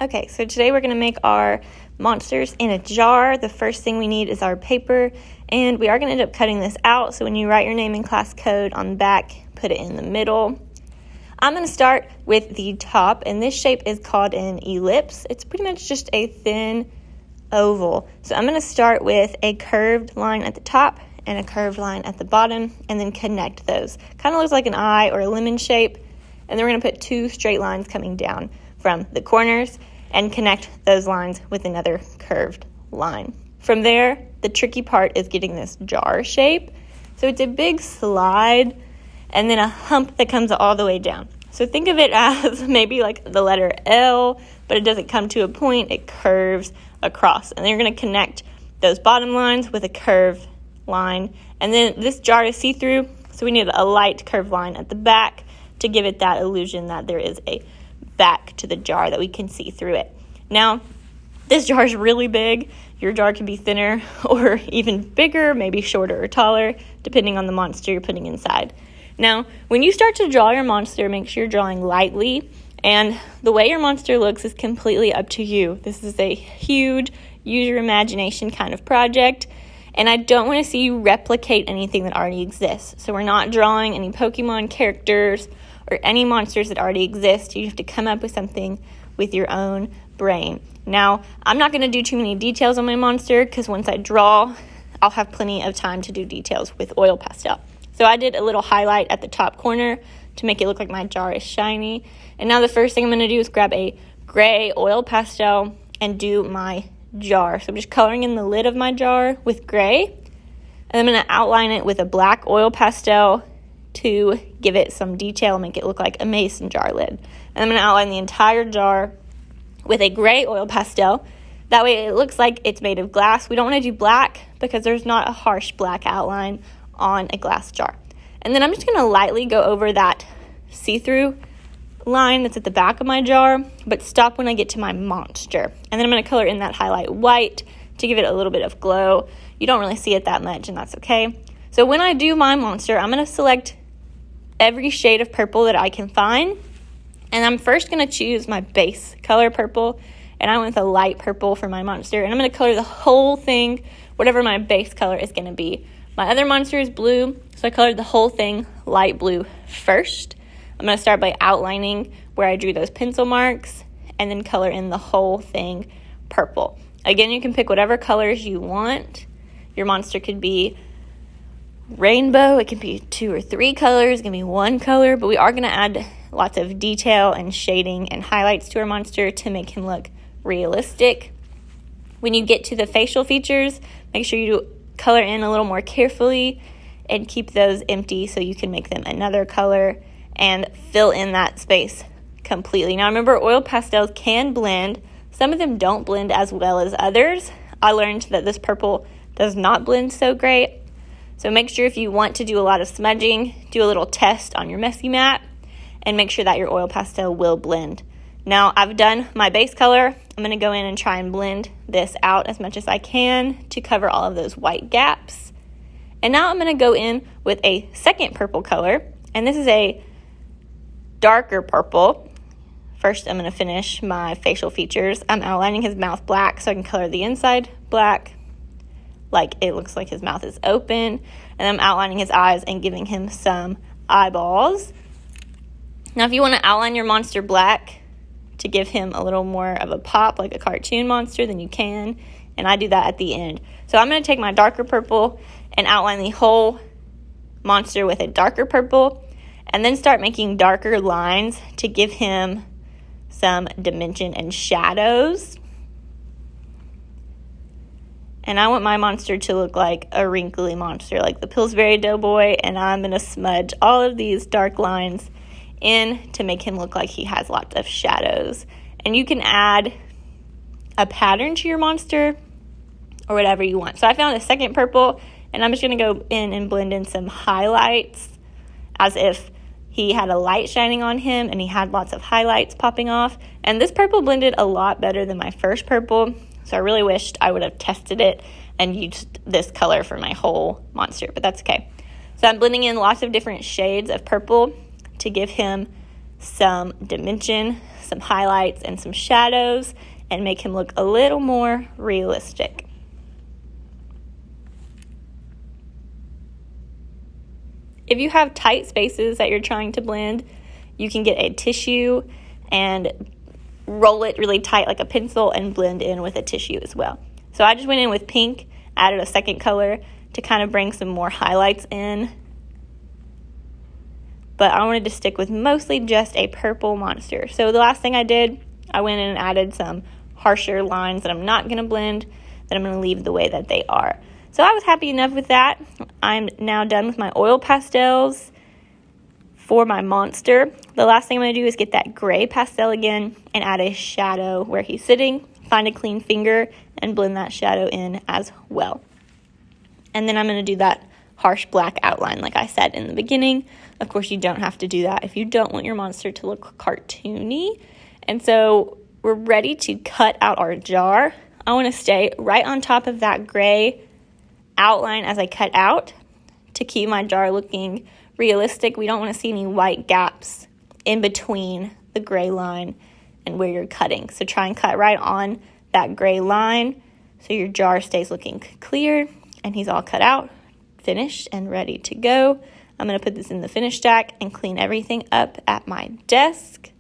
Okay, so today we're going to make our monsters in a jar. The first thing we need is our paper, and we are going to end up cutting this out, so when you write your name and class code on the back, put it in the middle. I'm going to start with the top, and this shape is called an ellipse. It's pretty much just a thin oval. So I'm going to start with a curved line at the top and a curved line at the bottom, and then connect those. Kind of looks like an eye or a lemon shape, and then we're going to put two straight lines coming down from the corners and connect those lines with another curved line. From there, the tricky part is getting this jar shape. So it's a big slide and then a hump that comes all the way down. So think of it as maybe like the letter L, but it doesn't come to a point, it curves across. And then you're going to connect those bottom lines with a curved line. And then this jar is see-through, so we need a light curved line at the back to give it that illusion that there is a back to the jar that we can see through it. Now, this jar is really big. Your jar can be thinner or even bigger, maybe shorter or taller, depending on the monster you're putting inside. Now, when you start to draw your monster, make sure you're drawing lightly, and the way your monster looks is completely up to you. This is a huge, use your imagination kind of project, and I don't want to see you replicate anything that already exists. So we're not drawing any Pokemon characters or any monsters that already exist. You have to come up with something with your own brain. Now, I'm not going to do too many details on my monster because once I draw, I'll have plenty of time to do details with oil pastel. So I did a little highlight at the top corner to make it look like my jar is shiny. And now the first thing I'm going to do is grab a gray oil pastel and do my jar. So I'm just coloring in the lid of my jar with gray. And I'm going to outline it with a black oil pastel to give it some detail, make it look like a mason jar lid. And I'm going to outline the entire jar with a gray oil pastel. That way it looks like it's made of glass. We don't want to do black because there's not a harsh black outline on a glass jar. And then I'm just going to lightly go over that see-through line that's at the back of my jar, but stop when I get to my monster. And then I'm going to color in that highlight white to give it a little bit of glow. You don't really see it that much, and that's okay. So when I do my monster, I'm going to select every shade of purple that I can find. And I'm first going to choose my base color purple. And I went with a light purple for my monster. And I'm going to color the whole thing, whatever my base color is going to be. My other monster is blue, so I colored the whole thing light blue first. I'm going to start by outlining where I drew those pencil marks and then color in the whole thing purple. Again, you can pick whatever colors you want. Your monster could be rainbow, it can be 2 or 3 colors, it can be 1 color, but we are going to add lots of detail and shading and highlights to our monster to make him look realistic. When you get to the facial features, make sure you color in a little more carefully and keep those empty so you can make them another color and fill in that space completely. Now remember, oil pastels can blend. Some of them don't blend as well as others. I learned that this purple does not blend so great. So make sure if you want to do a lot of smudging, do a little test on your messy mat and make sure that your oil pastel will blend. Now I've done my base color. I'm going to go in and try and blend this out as much as I can to cover all of those white gaps. And now I'm going to go in with a second purple color, and this is a darker purple. First I'm going to finish my facial features. I'm outlining his mouth black so I can color the inside black, like it looks like his mouth is open, and I'm outlining his eyes and giving him some eyeballs. Now if you want to outline your monster black to give him a little more of a pop like a cartoon monster, then you can, and I do that at the end. So I'm going to take my darker purple and outline the whole monster with a darker purple, and then start making darker lines to give him some dimension and shadows. And I want my monster to look like a wrinkly monster, like the Pillsbury Doughboy, and I'm going to smudge all of these dark lines in to make him look like he has lots of shadows. And you can add a pattern to your monster or whatever you want. So I found a second purple, and I'm just going to go in and blend in some highlights as if he had a light shining on him and he had lots of highlights popping off. And this purple blended a lot better than my first purple. So I really wished I would have tested it and used this color for my whole monster, but that's okay. So I'm blending in lots of different shades of purple to give him some dimension, some highlights, and some shadows, and make him look a little more realistic. If you have tight spaces that you're trying to blend, you can get a tissue and roll it really tight like a pencil and blend in with a tissue as well. So I just went in with pink, added a second color to kind of bring some more highlights in. But I wanted to stick with mostly just a purple monster. So the last thing I did, I went in and added some harsher lines that I'm not going to blend, that I'm going to leave the way that they are. So I was happy enough with that. I'm now done with my oil pastels for my monster. The last thing I'm going to do is get that gray pastel again and add a shadow where he's sitting. Find a clean finger and blend that shadow in as well. And then I'm going to do that harsh black outline like I said in the beginning. Of course, you don't have to do that if you don't want your monster to look cartoony. And so we're ready to cut out our jar. I want to stay right on top of that gray outline as I cut out to keep my jar looking realistic. We don't want to see any white gaps in between the gray line and where you're cutting. So try and cut right on that gray line so your jar stays looking clear, and he's all cut out, finished, and ready to go. I'm going to put this in the finish stack and clean everything up at my desk.